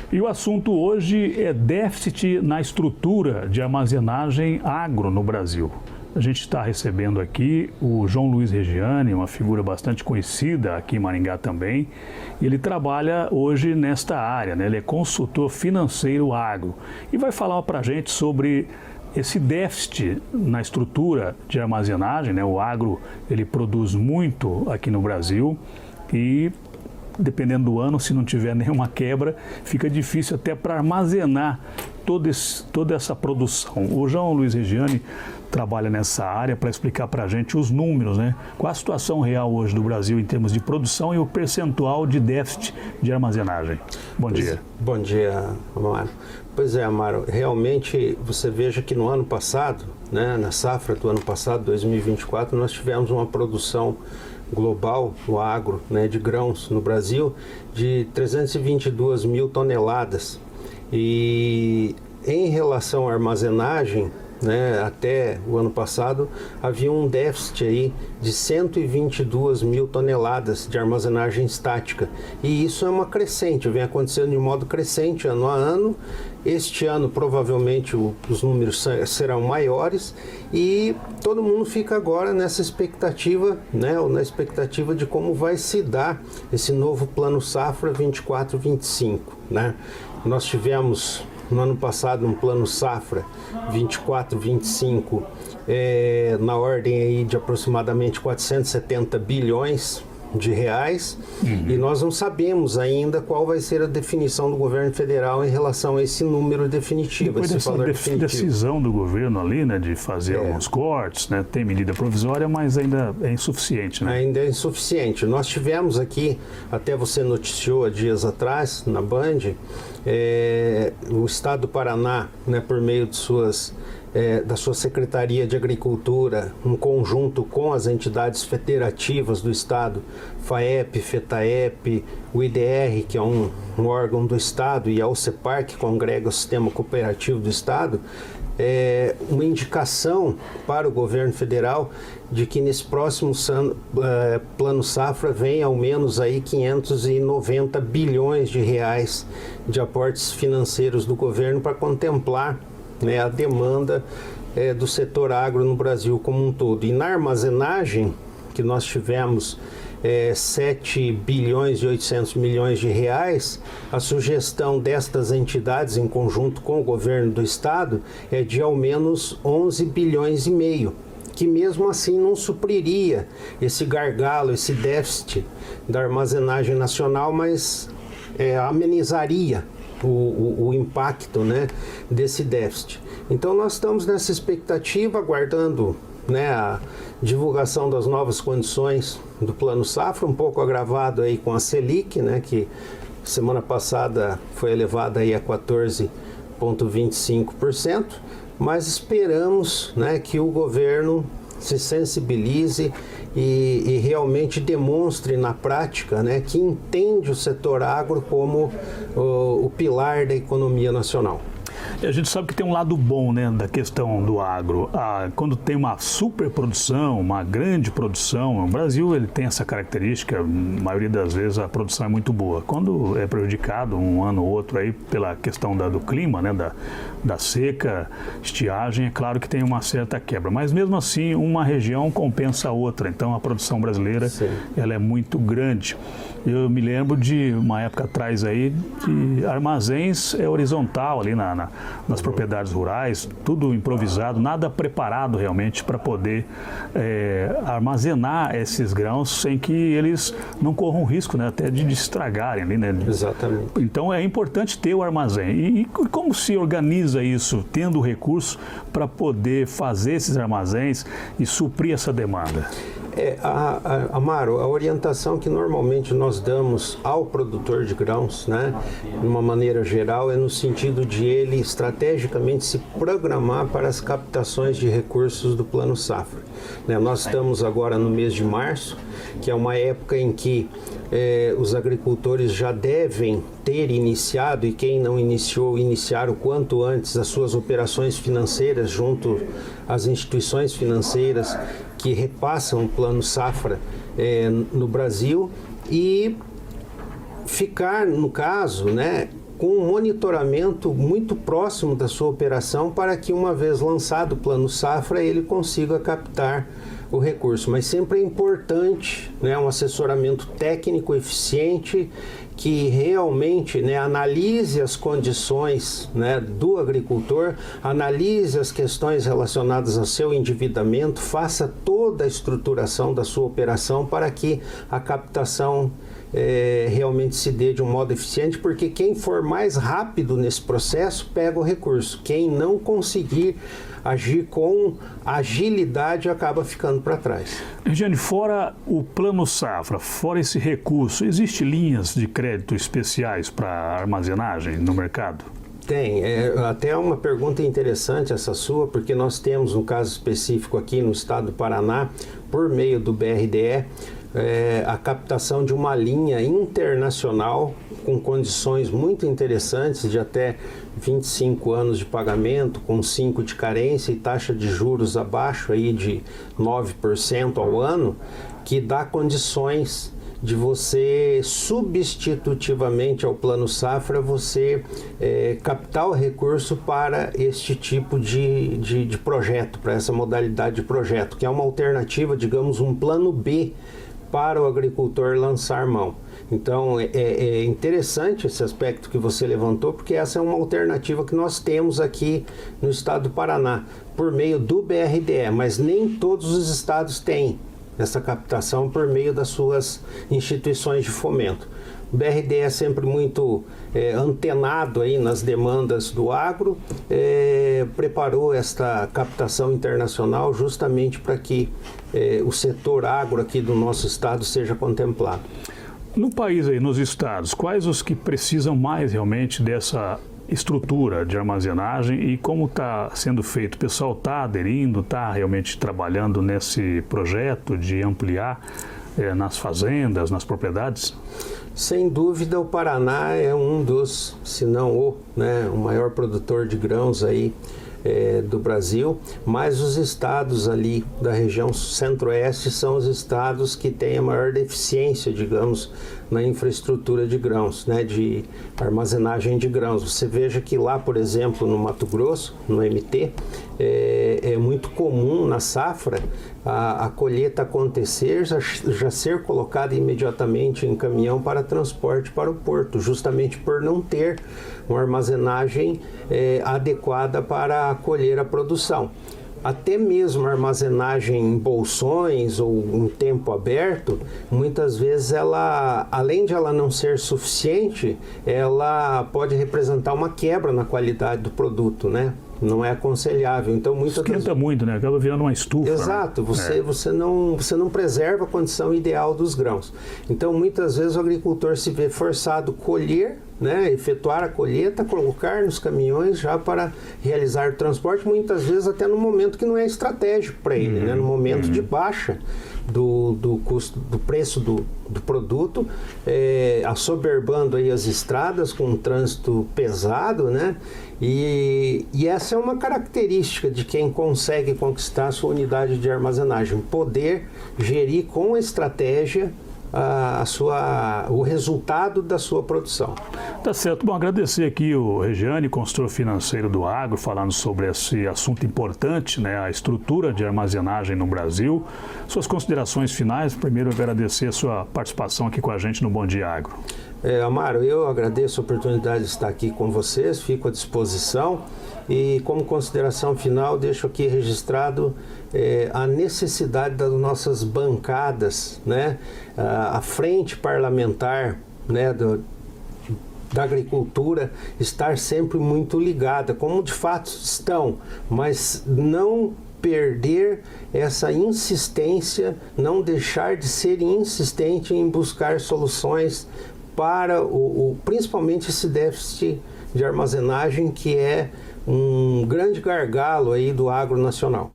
E o assunto hoje é déficit na estrutura de armazenagem agro no Brasil. A gente está recebendo aqui o João Luiz Regiane, uma figura bastante conhecida aqui em Maringá também. Ele trabalha hoje nesta área, né? Ele é consultor financeiro agro e vai falar para a gente sobre esse déficit na estrutura de armazenagem, né? O agro, ele produz muito aqui no Brasil e, dependendo do ano, se não tiver nenhuma quebra, fica difícil até para armazenar toda essa produção. O João Luiz Regiane trabalha nessa área para explicar para a gente os números, né? Qual a situação real hoje do Brasil em termos de produção e o percentual de déficit de armazenagem. Bom dia. Bom dia, Amaro. Pois é, Amaro, realmente você veja que no ano passado, né, na safra do ano passado, 2024, nós tivemos uma produção global no agro, né, de grãos no Brasil de 322 mil toneladas. E em relação à armazenagem, né, até o ano passado havia um déficit aí de 122 mil toneladas de armazenagem estática, e isso é uma crescente, vem acontecendo de modo crescente ano a ano. Este ano provavelmente os números serão maiores e todo mundo fica agora nessa expectativa, né, na expectativa de como vai se dar esse novo Plano Safra 24-25, né? Nós tivemos no ano passado um Plano Safra 24-25 na ordem aí de aproximadamente 470 bilhões de reais, e nós não sabemos ainda qual vai ser a definição do governo federal em relação a esse número definitivo. Depois esse valor definitivo. Decisão do governo ali, né, de fazer alguns cortes, né, tem medida provisória, mas ainda é insuficiente, né? Ainda é insuficiente. Nós tivemos aqui, até você noticiou há dias atrás, na Band, o Estado do Paraná, né, por meio de da sua Secretaria de Agricultura, um conjunto com as entidades federativas do Estado, FAEP, FETAEP, o IDR, que é um órgão do Estado, e a OCEPAR, que congrega o Sistema Cooperativo do Estado, uma indicação para o governo federal de que nesse próximo Plano Safra venha ao menos aí 590 bilhões de reais de aportes financeiros do governo para contemplar, né, a demanda do setor agro no Brasil como um todo. E na armazenagem, que nós tivemos 7 bilhões e 800 milhões de reais, a sugestão destas entidades, em conjunto com o governo do Estado, é de ao menos 11 bilhões e meio, que mesmo assim não supriria esse gargalo, esse déficit da armazenagem nacional, mas amenizaria o impacto, né, desse déficit. Então nós estamos nessa expectativa, aguardando, né, a divulgação das novas condições do Plano Safra, um pouco agravado aí com a Selic, né, que semana passada foi elevada aí a 14,25%, mas esperamos, né, que o governo se sensibilize e realmente demonstre na prática, né, que entende o setor agro como o pilar da economia nacional. A gente sabe que tem um lado bom, né, da questão do agro. Quando tem uma superprodução, uma grande produção, o Brasil ele tem essa característica, a maioria das vezes a produção é muito boa. Quando é prejudicado um ano ou outro aí pela questão do clima, né, da seca, estiagem, é claro que tem uma certa quebra. Mas mesmo assim, uma região compensa a outra. Então a produção brasileira, ela é muito grande. Eu me lembro de uma época atrás aí de armazéns horizontal ali nas propriedades rurais, tudo improvisado, nada preparado realmente para poder armazenar esses grãos sem que eles não corram risco, né, até de estragarem ali, né? Exatamente. Então é importante ter o armazém. E como se organiza isso, tendo recursos para poder fazer esses armazéns e suprir essa demanda? Amaro, a orientação que normalmente nós damos ao produtor de grãos, né, de uma maneira geral, é no sentido de ele estrategicamente se programar para as captações de recursos do Plano Safra. Né, nós estamos agora no mês de março, que é uma época em que os agricultores já devem ter iniciado, e quem não iniciou, iniciar o quanto antes as suas operações financeiras junto às instituições financeiras que repassam o Plano Safra no Brasil, e ficar, no caso, né, com um monitoramento muito próximo da sua operação para que, uma vez lançado o Plano Safra, ele consiga captar o recurso. Mas sempre é importante, né, um assessoramento técnico eficiente que realmente, né, analise as condições, né, do agricultor, analise as questões relacionadas ao seu endividamento, faça toda a estruturação da sua operação para que a captação realmente se dê de um modo eficiente, porque quem for mais rápido nesse processo pega o recurso. Quem não conseguir agir com agilidade acaba ficando para trás. Regiane, fora o Plano Safra, fora esse recurso, existem linhas de crédito especiais para armazenagem no mercado? Tem, até uma pergunta interessante essa sua, porque nós temos um caso específico aqui no estado do Paraná, por meio do BRDE, a captação de uma linha internacional com condições muito interessantes de até 25 anos de pagamento, com 5 de carência e taxa de juros abaixo aí de 9% ao ano, que dá condições de você, substitutivamente ao Plano Safra, você captar o recurso para este tipo de projeto, para essa modalidade de projeto, que é uma alternativa, digamos, um plano B para o agricultor lançar mão. Então, é interessante esse aspecto que você levantou, porque essa é uma alternativa que nós temos aqui no estado do Paraná, por meio do BRDE, mas nem todos os estados têm essa captação por meio das suas instituições de fomento. O BRDE é sempre muito antenado aí nas demandas do agro, preparou esta captação internacional justamente para que o setor agro aqui do nosso estado seja contemplado. No país aí, nos estados, quais os que precisam mais realmente dessa estrutura de armazenagem e como está sendo feito? O pessoal está aderindo, está realmente trabalhando nesse projeto de ampliar nas fazendas, nas propriedades? Sem dúvida, o Paraná é um dos, se não o maior produtor de grãos aí do Brasil, mas os estados ali da região centro-oeste são os estados que têm a maior deficiência, digamos, na infraestrutura de grãos, né, de armazenagem de grãos. Você veja que lá, por exemplo, no Mato Grosso, no MT, é muito comum na safra a colheita acontecer, já ser colocada imediatamente em caminhão para transporte para o porto, justamente por não ter uma armazenagem adequada para acolher a produção. Até mesmo a armazenagem em bolsões ou em tempo aberto, muitas vezes ela, além de ela não ser suficiente, ela pode representar uma quebra na qualidade do produto, né? Não é aconselhável. Então, esquenta muito, né? Acaba virando uma estufa. Exato. Né? Você não preserva a condição ideal dos grãos. Então, muitas vezes o agricultor se vê forçado a colher, né, efetuar a colheita, colocar nos caminhões já para realizar o transporte, muitas vezes até no momento que não é estratégico para ele, né, no momento de baixa do custo, do preço do produto, assoberbando aí as estradas com um trânsito pesado, né? E essa é uma característica de quem consegue conquistar a sua unidade de armazenagem, poder gerir com estratégia o resultado da sua produção. Tá certo. Bom, agradecer aqui o Regiane, consultor financeiro do agro, falando sobre esse assunto importante, né, a estrutura de armazenagem no Brasil. Suas considerações finais. Primeiro, agradecer a sua participação aqui com a gente no Bom Dia Agro. Amaro, eu agradeço a oportunidade de estar aqui com vocês, fico à disposição e, como consideração final, deixo aqui registrado a necessidade das nossas bancadas, né, a frente parlamentar, né, da agricultura estar sempre muito ligada, como de fato estão, mas não perder essa insistência, não deixar de ser insistente em buscar soluções para principalmente esse déficit de armazenagem que é um grande gargalo aí do agro nacional.